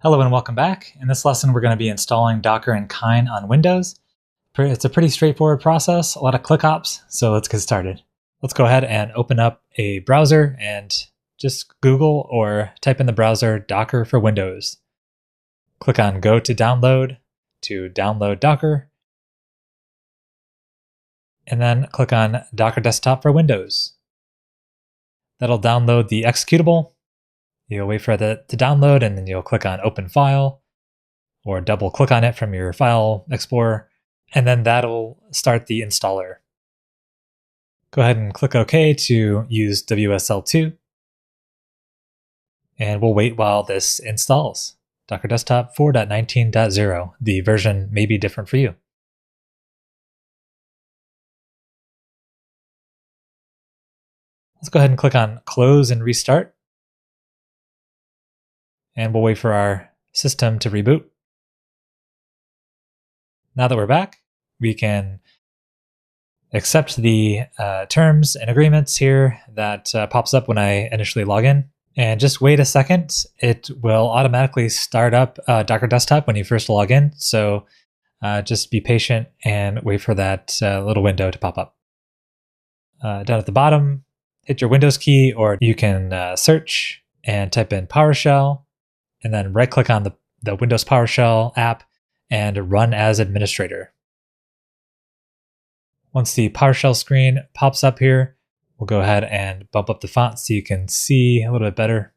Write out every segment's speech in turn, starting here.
Hello and welcome back. In this lesson, we're going to be installing Docker and Kine on Windows. It's a pretty straightforward process, a lot of click hops, so let's get started. Let's go ahead and open up a browser and just Google or type in the browser Docker for Windows. Click on Go to download Docker, and then click on Docker Desktop for Windows. That'll download the executable. You'll wait for that to download, and then you'll click on Open File, or double click on it from your file explorer, and then that'll start the installer. Go ahead and click OK to use WSL2, and we'll wait while this installs. Docker Desktop 4.19.0. The version may be different for you. Let's go ahead and click on Close and Restart, and we'll wait for our system to reboot. Now that we're back, we can accept the terms and agreements here that pops up when I initially log in. And just wait a second. It will automatically start up Docker Desktop when you first log in. So just be patient and wait for that little window to pop up. Down at the bottom, hit your Windows key, or you can search and type in PowerShell, and then right click on the Windows PowerShell app and run as administrator. Once the PowerShell screen pops up here, we'll go ahead and bump up the font so you can see a little bit better.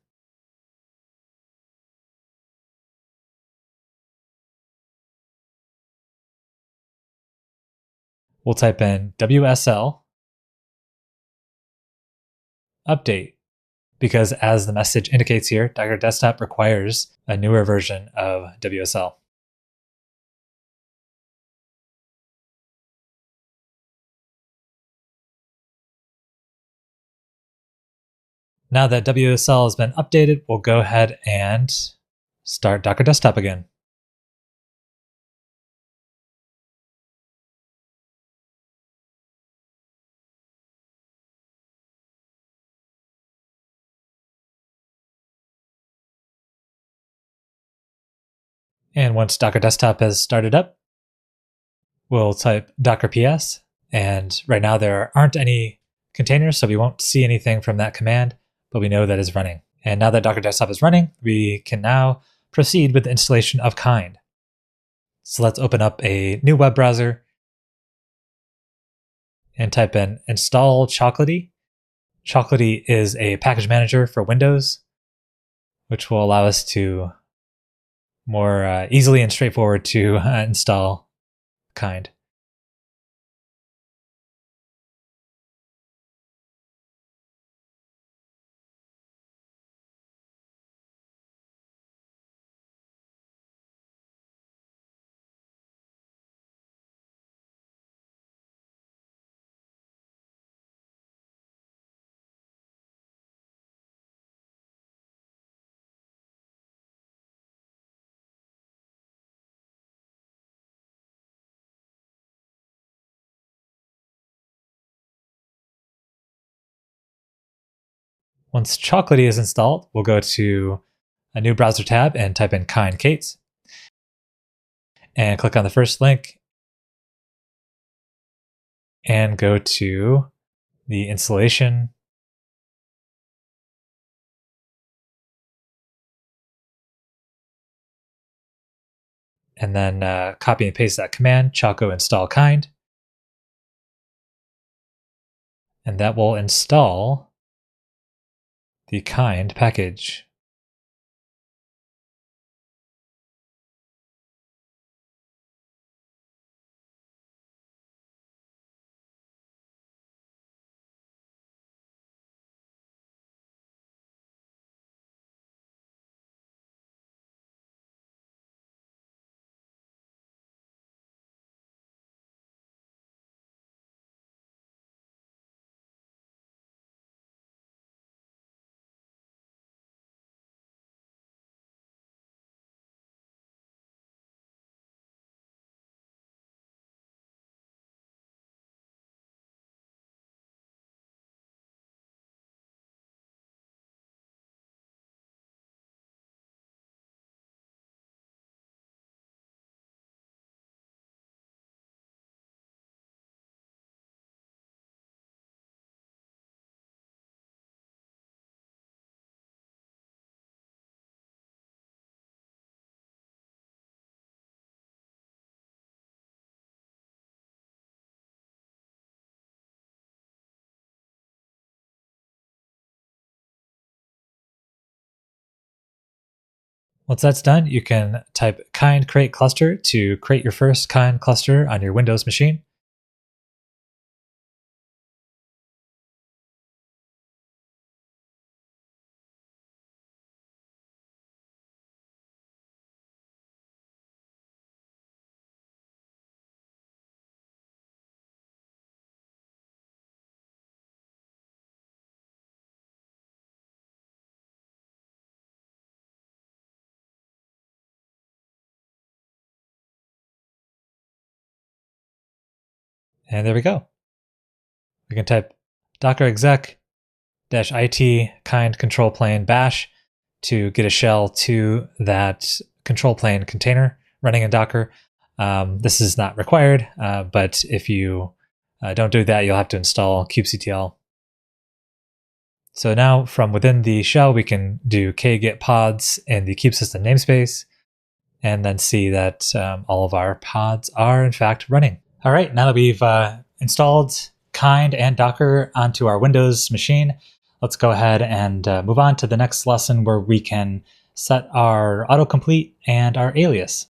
We'll type in WSL update, because as the message indicates here, Docker Desktop requires a newer version of WSL. Now that WSL has been updated, we'll go ahead and start Docker Desktop again. And once Docker Desktop has started up, we'll type docker ps. And right now there aren't any containers, so we won't see anything from that command, but we know that it's running. And now that Docker Desktop is running, we can now proceed with the installation of Kine. So let's open up a new web browser and type in install chocolatey. Chocolatey is a package manager for Windows, which will allow us to more easily and straightforward to install Kine. Once Chocolatey is installed, we'll go to a new browser tab and type in Kine and click on the first link and go to the installation. And then copy and paste that command, choco install Kine. And that will install the Kine package. Once that's done, you can type kind create cluster to create your first kind cluster on your Windows machine. And there we go. We can type docker exec -it kind control plane bash to get a shell to that control plane container running in Docker. This is not required, but if you don't do that, you'll have to install kubectl. So now from within the shell, we can do kgit pods in the kubesystem namespace and then see that all of our pods are in fact running. All right, now that we've installed Kind and Docker onto our Windows machine, let's go ahead and move on to the next lesson where we can set our autocomplete and our alias.